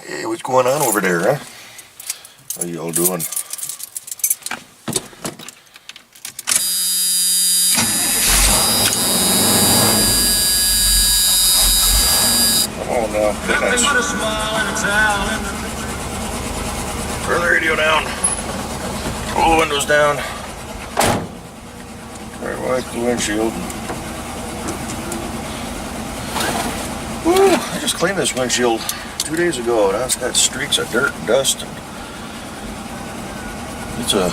Hey, what's going on over there, huh? How you all doing? Come on now. Nice. Turn the radio down. Roll the windows down. Try to wipe the windshield. Woo, I just cleaned this windshield 2 days ago. Now it's got streaks of dirt and dust. It's a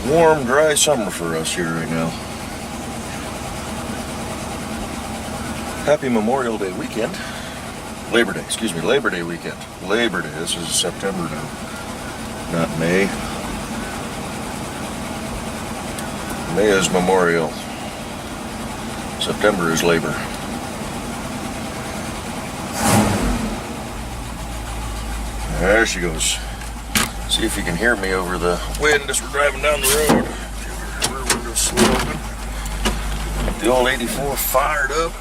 warm, dry summer for us here right now. Happy Memorial Day weekend. Labor Day weekend. Labor Day, this is September now, not May. May is Memorial. September is Labor. There she goes. See if you can hear me over the wind as we're driving down the road. Get our window slow open. Get the old 84 fired up.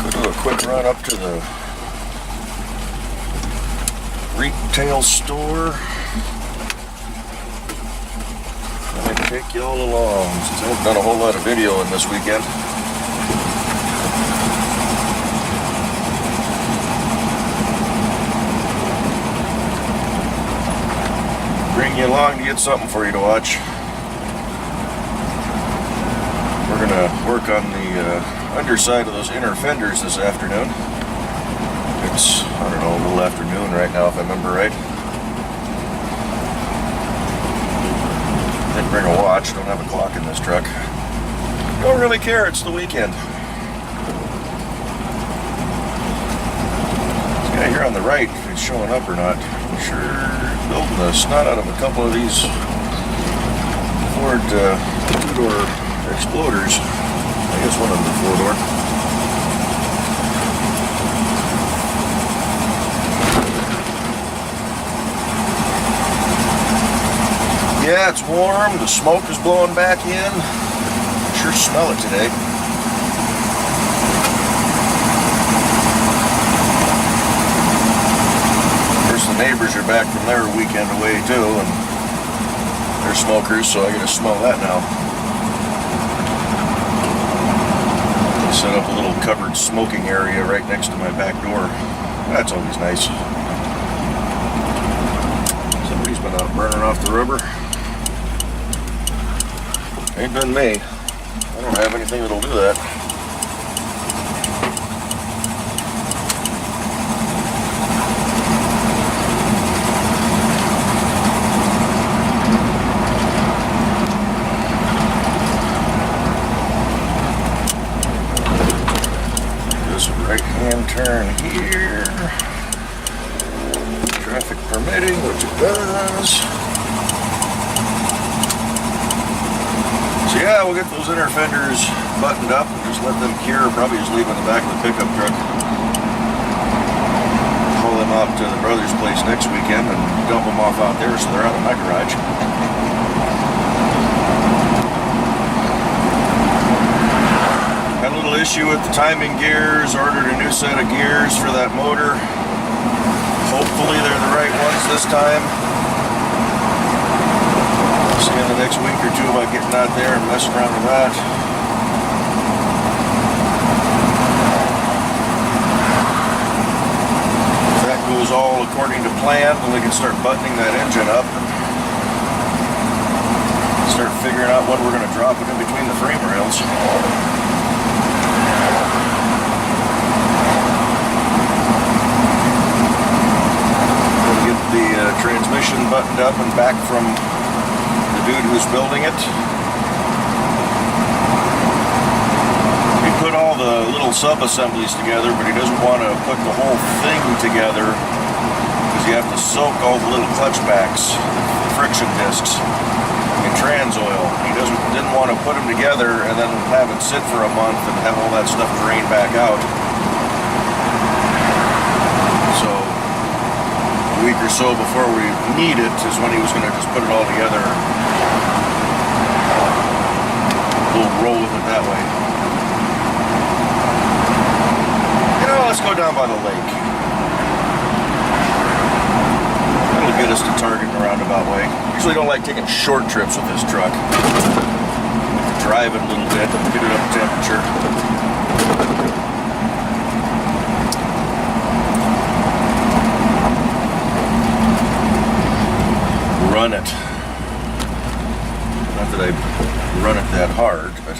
Go do a quick run up to the retail store. And take you all along, since I haven't done a whole lot of video in this weekend. Bring you along to get something for you to watch. We're gonna work on the underside of those inner fenders this afternoon. It's, I don't know, a little afternoon right now if I remember right. Didn't bring a watch, don't have a clock in this truck. Don't really care, it's the weekend. This guy here on the right, if he's showing up or not. Sure building the snot out of a couple of these Ford two-door Exploders. I guess one of them is four-door. Yeah, it's warm. The smoke is blowing back in. Sure smell it today. The neighbors are back from their weekend away too, and they're smokers, so I get to smell that now. They set up a little covered smoking area right next to my back door. That's always nice. Somebody's been out burning off the rubber. Ain't been me. I don't have anything that'll do that. Right-hand turn here. Traffic permitting, which it does. So yeah, we'll get those inner fenders buttoned up and just let them cure. Probably just leave in the back of the pickup truck. Pull them out to the brother's place next weekend and dump them off out there so they're out of my garage. Had a little issue with the timing gears, ordered a new set of gears for that motor. Hopefully they're the right ones this time. See in the next week or two about getting out there and messing around with that. If that goes all according to plan, then we can start buttoning that engine up and start figuring out what we're going to drop it in between the frame rails. The transmission buttoned up and back from the dude who's building it. He put all the little sub-assemblies together, but he doesn't want to put the whole thing together because you have to soak all the little clutch backs, friction discs, in trans oil. He didn't want to put them together and then have it sit for a month and have all that stuff drain back out. So a week or so before we need it is when he was going to just put it all together, We'll roll with it that way. You know, let's go down by the lake. That'll get us to Target in a roundabout way. Usually don't like taking short trips with this truck. Drive it a little bit, get it up to temperature. Run it. Not that I run it that hard, but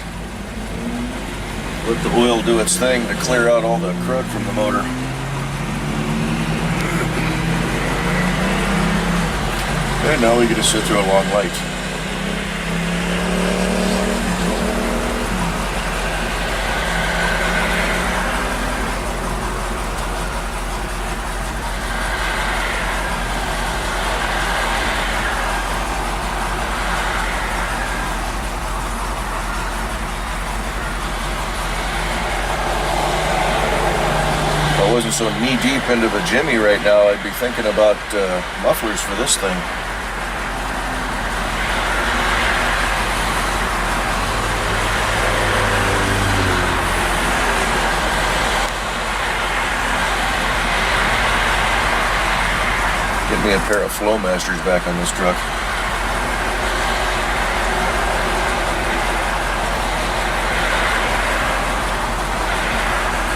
let the oil do its thing to clear out all the crud from the motor. And now we get to sit through a long light. If I wasn't so knee-deep into the Jimmy right now, I'd be thinking about mufflers for this thing. Get me a pair of Flowmasters back on this truck.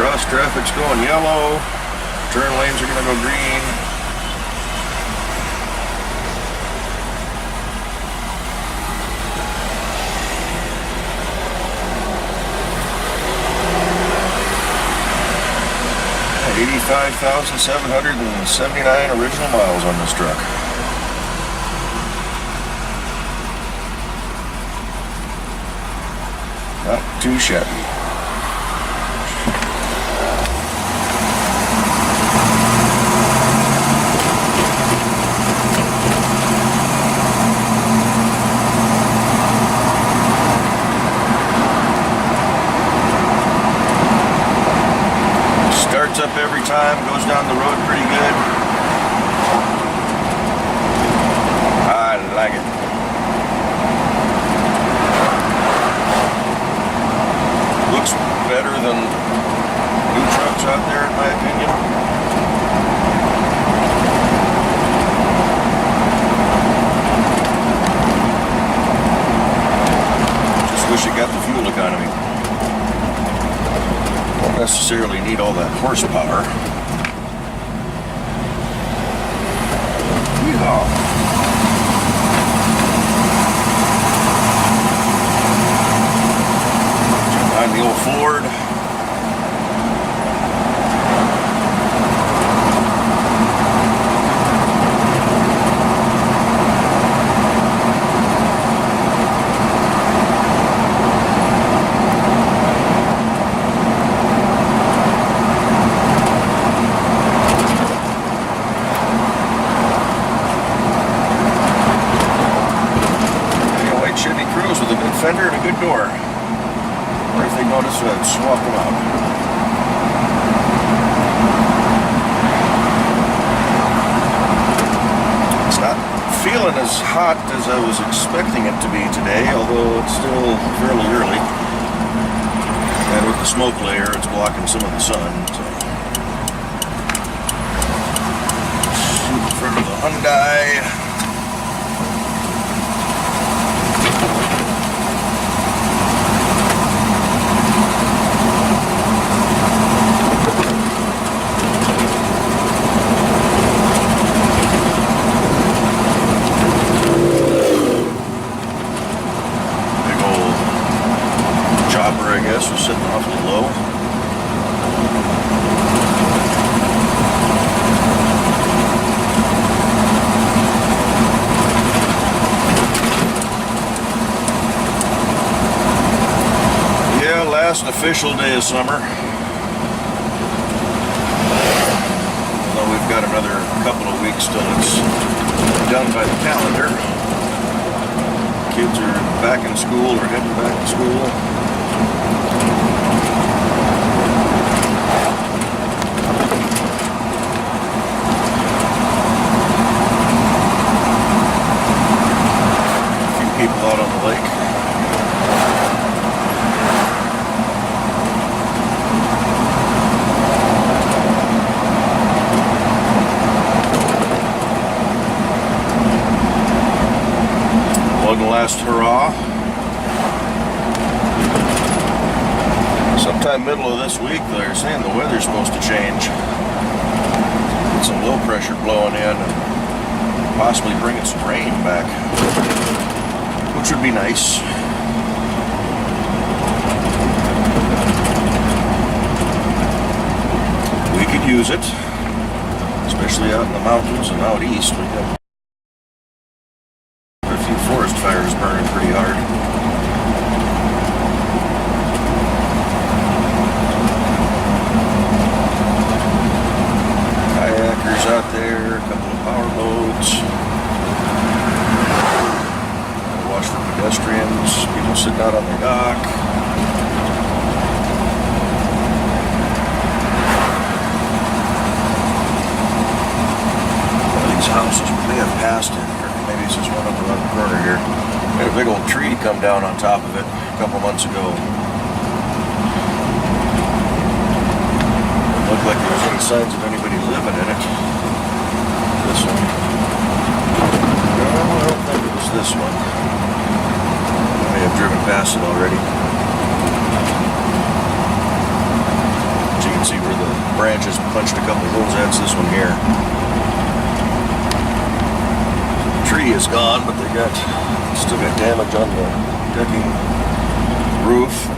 Cross traffic's going yellow. Turn lanes are going to go green. At 85,779 original miles on this truck. Not too shabby. Up every time, goes down the road pretty good. I like it. Looks better than new trucks out there, in my opinion. Just wish it got the fuel economy. Don't necessarily need all that horsepower. Yeah. I'm the old Ford. Fender and a good door. Or if they notice, I'd swap them out. It's not feeling as hot as I was expecting it to be today, although it's still fairly early. And with the smoke layer, it's blocking some of the sun. So. Shoot in front of the Hyundai. I guess was sitting awfully low. Yeah, last official day of summer. Although we've got another couple of weeks till it's done by the calendar. Kids are back in school or heading back to school. People out on the lake. middle of this week, they're saying the weather's supposed to change. Get some low pressure blowing in and possibly bringing some rain back, which would be nice. We could use it, especially out in the mountains and out east. We have a few forest fires burning pretty hard. Kayakers out there, a couple of power boats. Watch for pedestrians, people sitting out on the dock. Houses we may have passed in here. Maybe it's just one up around the corner here. We had a big old tree come down on top of it a couple months ago. It looked like there was any signs of anybody living in it. This one. No, I don't think it was this one. I may have driven past it already. As you can see where the branches punched a couple holes. That's this one here. Tree is gone, but they still got damage on the decking roof.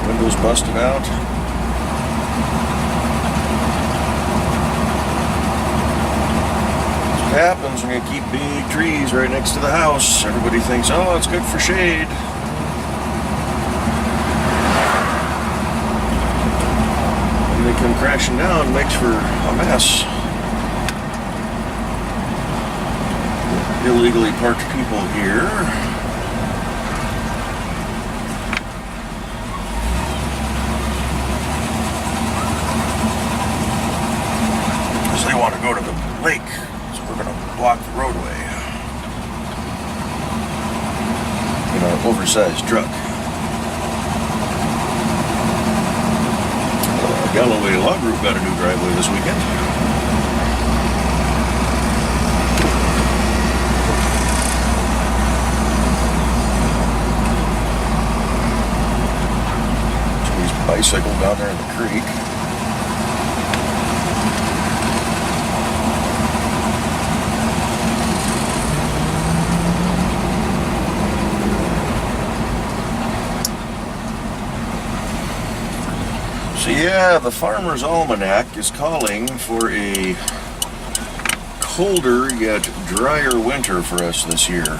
Windows busted out. That's what happens when you keep big trees right next to the house. Everybody thinks, oh, it's good for shade. When they come crashing down, it makes for a mess. Illegally parked people here. Because they want to go to the lake, so we're going to block the roadway in our oversized truck. Galloway Log Group got a new driveway this weekend. Bicycle down there in the creek. So yeah, the Farmer's Almanac is calling for a colder yet drier winter for us this year.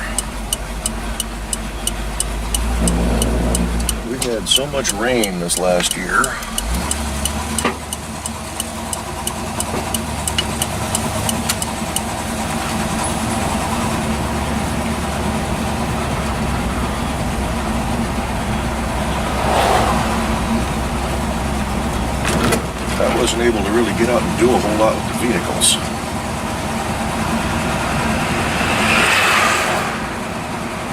We had so much rain this last year. I wasn't able to really get out and do a whole lot with the vehicles.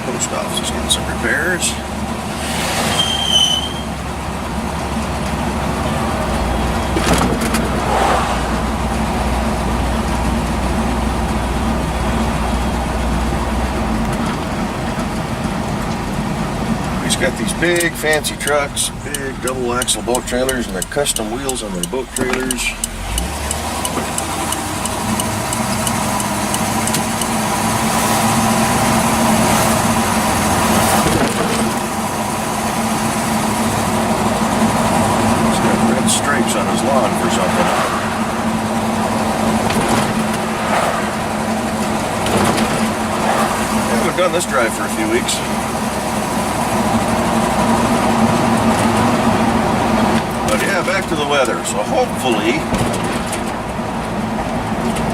Post office is getting some repairs. Got these big fancy trucks, big double axle boat trailers, and their custom wheels on their boat trailers. He's got red stripes on his lawn for something. I haven't done this drive for a few weeks. But yeah, back to the weather. So hopefully,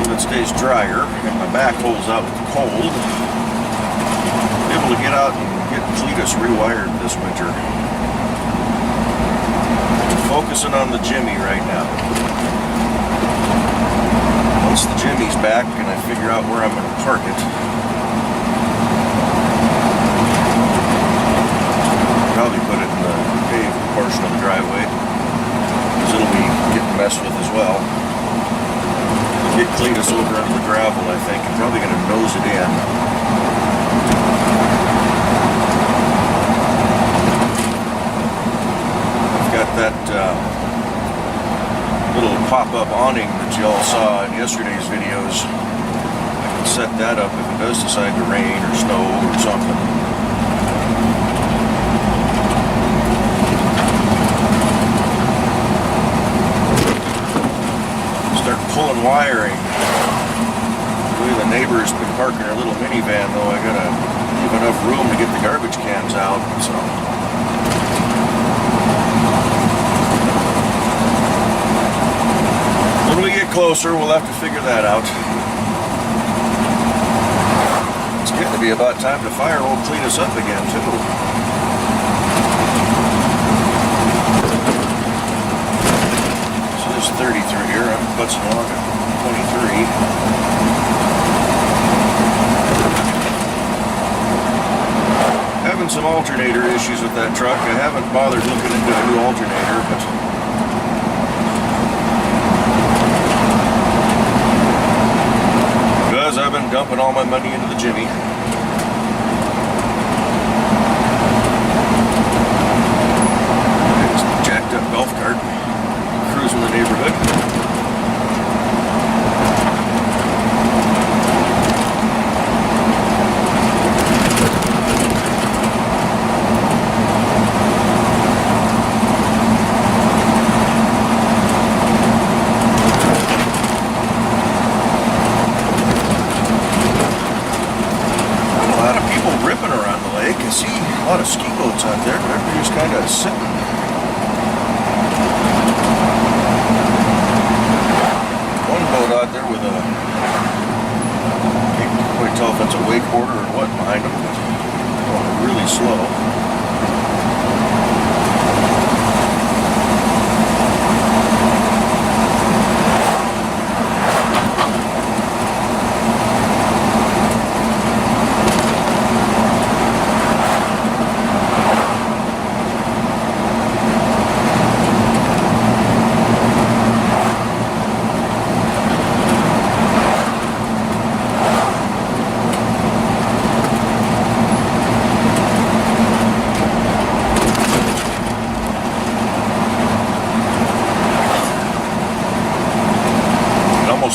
if it stays drier and my back holds out with the cold, I'll be able to get out and get Cletus rewired this winter. I'm focusing on the Jimmy right now. Once the Jimmy's back and I figure out where I'm going to park it, I'll probably put it in the paved portion of the driveway. It'll be getting messed with as well. Get Cletus over under the gravel, I think. I'm probably going to nose it in. I've got that little pop-up awning that you all saw in yesterday's videos, I can set that up if it does decide to rain or snow or something. Start pulling wiring. The way the neighbor's been parking their little minivan, though, I gotta leave enough room to get the garbage cans out, so. When we get closer, we'll have to figure that out. It's getting to be about time the fire will clean us up again, too. So there's 30 through here. I'm putzing along at 23. Having some alternator issues with that truck. I haven't bothered looking into a new alternator, but because I've been dumping all my money into the Jimmy. It's a jacked up golf cart, cruising the neighborhood. I see a lot of ski boats out there, but everybody's kind of sitting. One boat out there with a, can't quite tell if that's a wakeboarder or what behind them, but going really slow.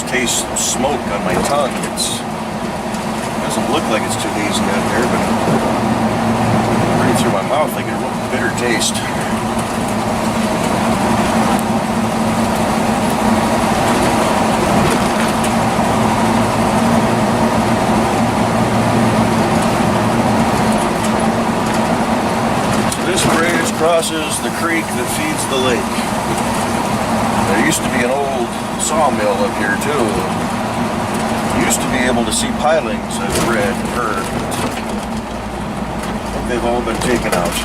Taste smoke on my tongue. It doesn't look like it's too hazy out there, but right through my mouth I get a real bitter taste. So this bridge crosses the creek that feeds the lake. There used to be an old sawmill up here too. Used to be able to see pilings, I've read and heard, but they've all been taken out.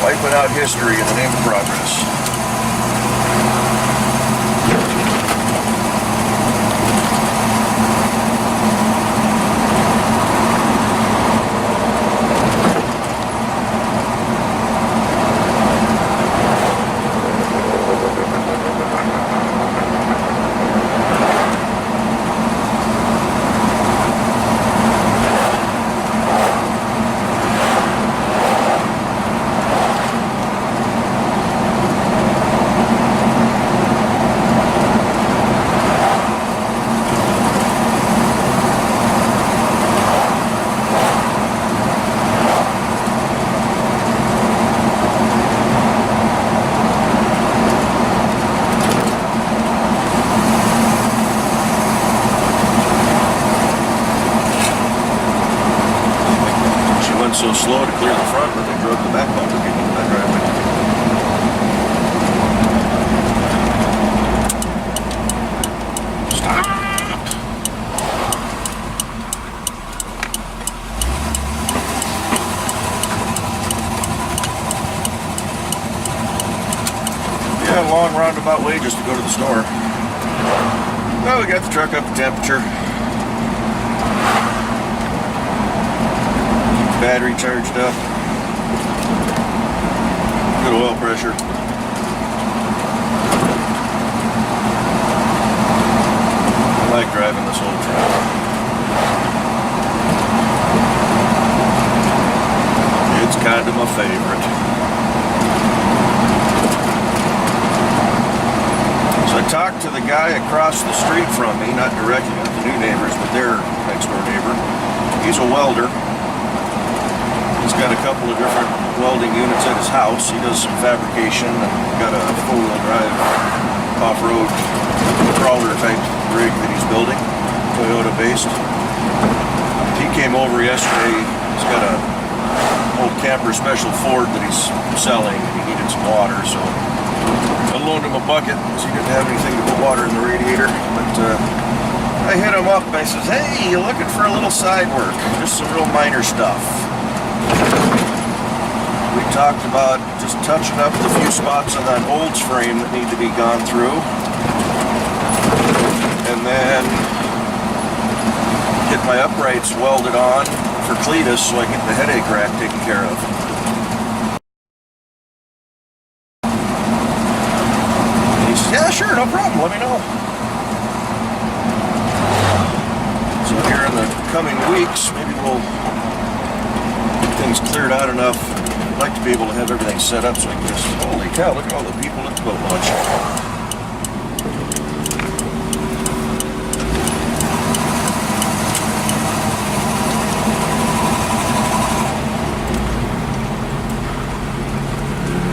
Wiping out history in the name of progress. So slow to clear the front, but they drove the back bumper getting into that driveway. Stop! Yeah, a long roundabout way just to go to the store. Well, we got the truck up to temperature. Battery charged up. Good oil pressure. I like driving this old truck. favorite. So I talked to the guy across the street from me, not directly, not the new neighbors, but their next door neighbor. He's a welder. He's got a couple of different welding units at his house. He does some fabrication and got a four-wheel drive off-road crawler type rig that he's building, Toyota based. He came over yesterday. He's got a old camper special Ford that he's selling, and he needed some water, so I loaned him a bucket because he didn't have anything to put water in the radiator. But I hit him up and I says, hey, you looking for a little side work? Just some real minor stuff. We talked about just touching up the few spots on that Olds frame that need to be gone through. And then get my uprights welded on for Cletus so I get the headache rack taken care of. And he says, yeah, sure, no problem, let me know. So here in the coming weeks, maybe we'll get things cleared out enough. I'd like to be able to have everything set up so I can just, holy cow, look at all the people at the boat launch.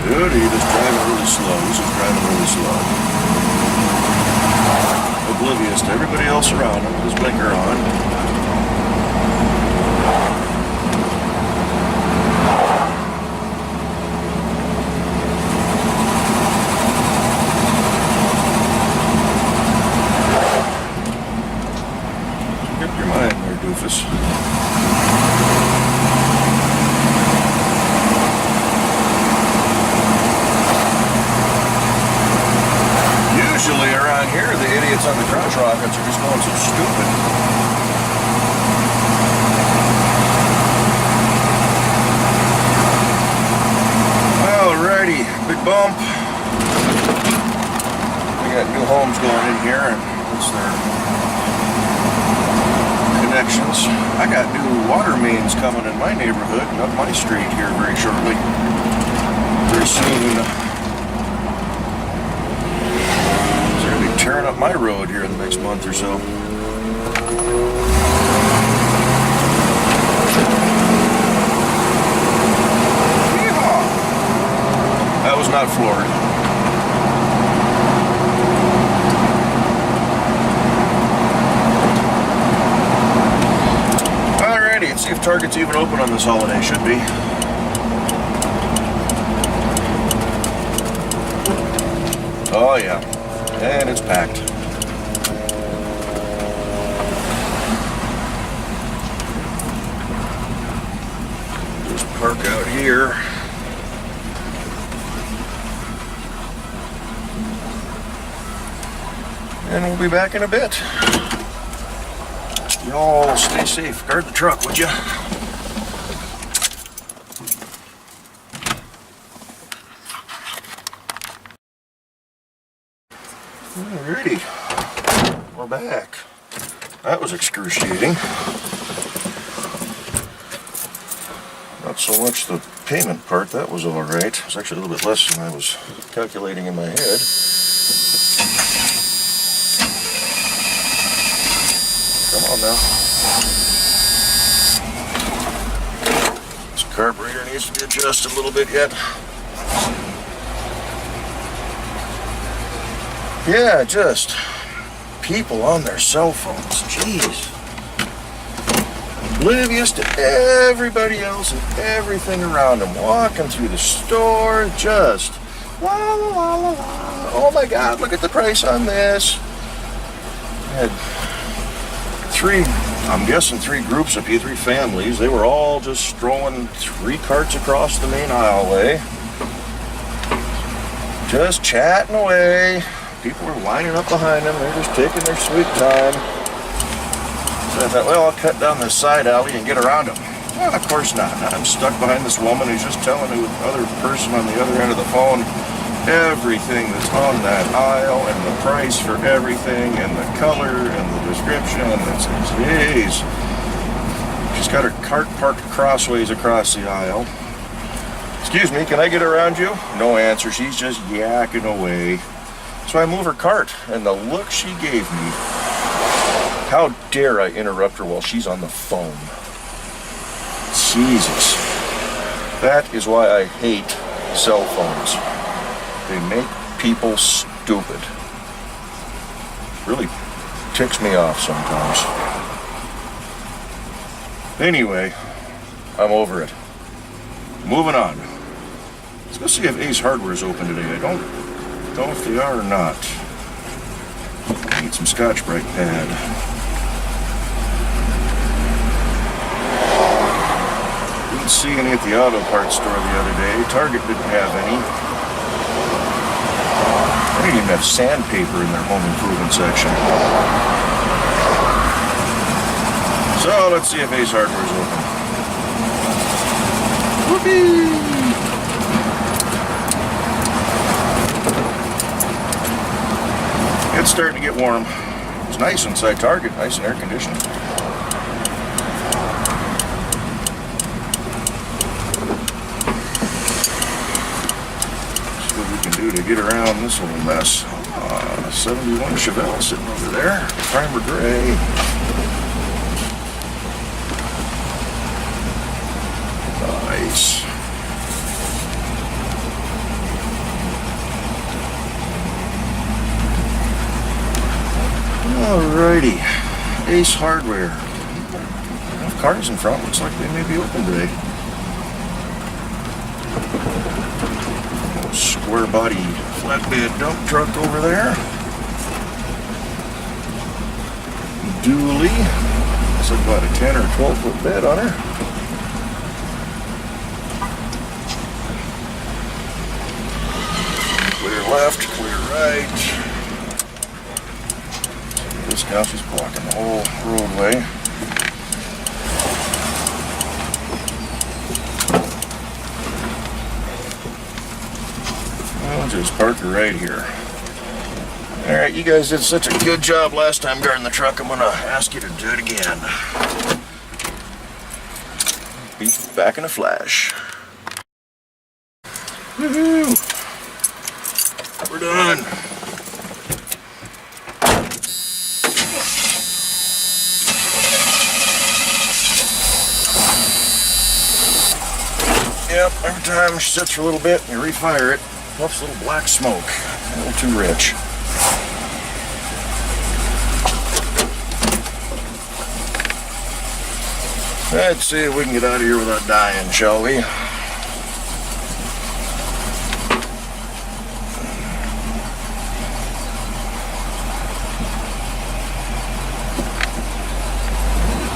Dude, he's just driving really slow. He's just driving really slow. Oblivious to everybody else around him with his blinker on. Get your mind there, doofus. Usually around here, the idiots on the crotch rockets are just going so stupid. Alrighty, big bump. We got new homes going in here, and that's their connections. I got new water mains coming in my neighborhood and up my street here very shortly. Very soon. Tearing up my road here in the next month or so. Yeehaw! That was not floored. Alrighty, let's see if Target's even open on this holiday. Should be. Oh yeah. And it's packed. Just park out here. And we'll be back in a bit. Y'all stay safe. Guard the truck, would ya? Alrighty, we're back. That was excruciating. Not so much the payment part, that was alright. It was actually a little bit less than I was calculating in my head. Come on now. This carburetor needs to be adjusted a little bit yet. Yeah, just people on their cell phones. Jeez. Oblivious to everybody else and everything around them. Walking through the store, just la la la la la. Oh my God, look at the price on this. I had I'm guessing three groups of people, three families. They were all just strolling 3 carts across the main aisleway. Just chatting away. People were lining up behind them. They're just taking their sweet time. So I thought, well, I'll cut down this side alley and get around them. Well, of course not. I'm stuck behind this woman who's just telling the other person on the other end of the phone everything that's on that aisle and the price for everything and the color and the description. And it's, geez. She's got her cart parked crossways across the aisle. Excuse me, can I get around you? No answer, she's just yakking away. So I move her cart, and the look she gave me. How dare I interrupt her while she's on the phone? Jesus. That is why I hate cell phones. They make people stupid. Really ticks me off sometimes. Anyway, I'm over it. Moving on. Let's go see if Ace Hardware is open today. I don't know if they are or not. I need some Scotch-Brite pad. Didn't see any at the auto parts store the other day. Target didn't have any. They didn't even have sandpaper in their home improvement section. So let's see if Ace Hardware is open. Whoopee! It's starting to get warm. It's nice inside Target, nice and air conditioned. See what we can do to get around this little mess. 71 Chevelle sitting over there, primer gray. Nice. Alrighty, Ace Hardware. Enough cars in front, looks like they may be open today. Oh, square body flatbed dump truck over there. Dually. Looks like about a 10 or 12 foot bed on her. Clear left, clear right. This now she's blocking the whole roadway. I'll just park her right here. Alright, you guys did such a good job last time guarding the truck, I'm gonna ask you to do it again. Be back in a flash. Woohoo! We're done. Yep, every time she sits for a little bit and you refire it, puffs a little black smoke. A little too rich. Let's see if we can get out of here without dying, shall we?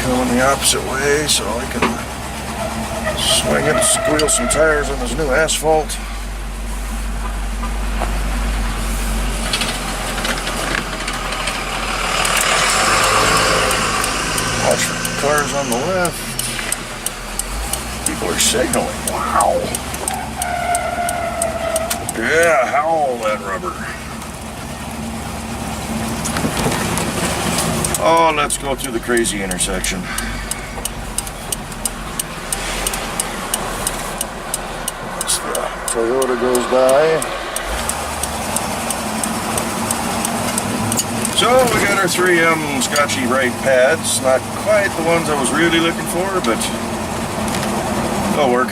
Coming the opposite way so I can swing it, squeal some tires on this new asphalt. Watch for cars on the left. People are signaling. Wow. Yeah, howl that rubber. Oh, let's go through the crazy intersection. Toyota goes by. So we got our 3M Scotchy-Brite pads. Not quite the ones I was really looking for, but they'll work.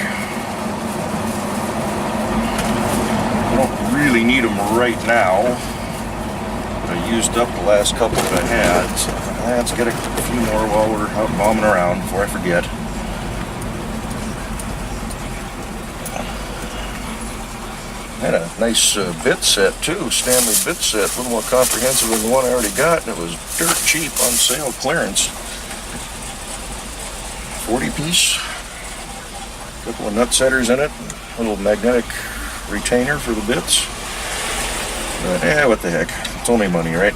I don't really need them right now. I used up the last couple that I had. So let's get a few more while we're out bombing around before I forget. Had a nice bit set too, Stanley bit set, a little more comprehensive than the one I already got, and it was dirt cheap on sale clearance. 40 piece, a couple of nut setters in it, a little magnetic retainer for the bits. But yeah, what the heck, it's only money, right?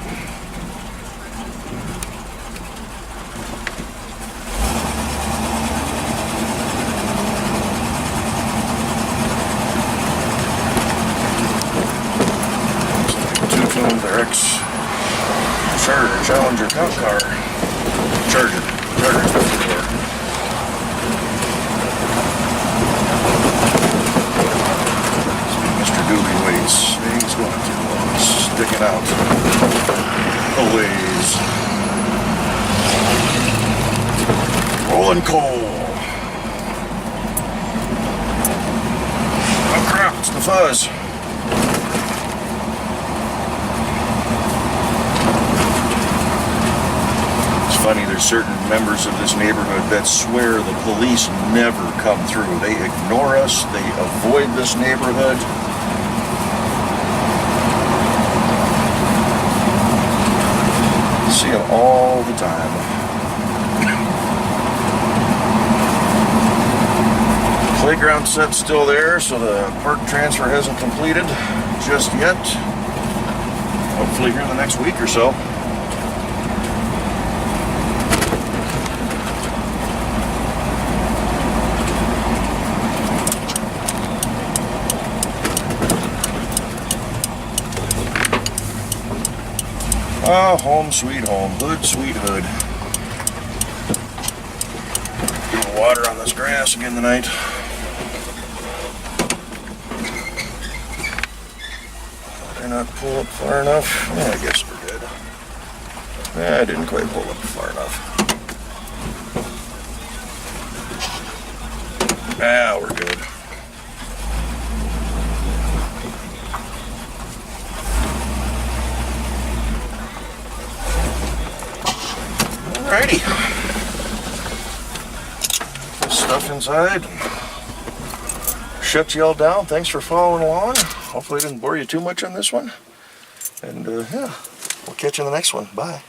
Challenger cop car. Charger 54. sticking out a ways. Rolling coal. Oh crap, it's the fuzz. It's funny, there's certain members of this neighborhood that swear the police never come through. They ignore us, they avoid this neighborhood. See them all the time. Playground set's still there, so the park transfer hasn't completed just yet. Hopefully here in the next week or so. Oh, home sweet home. Hood, sweet hood. Give a water on this grass again tonight. Did I not pull up far enough? Yeah, I guess we're good. I didn't quite pull up far enough. Ah, we're good. Alrighty. Put this stuff inside. Shut you all down. Thanks for following along. Hopefully I didn't bore you too much on this one. And yeah, we'll catch you in the next one. Bye.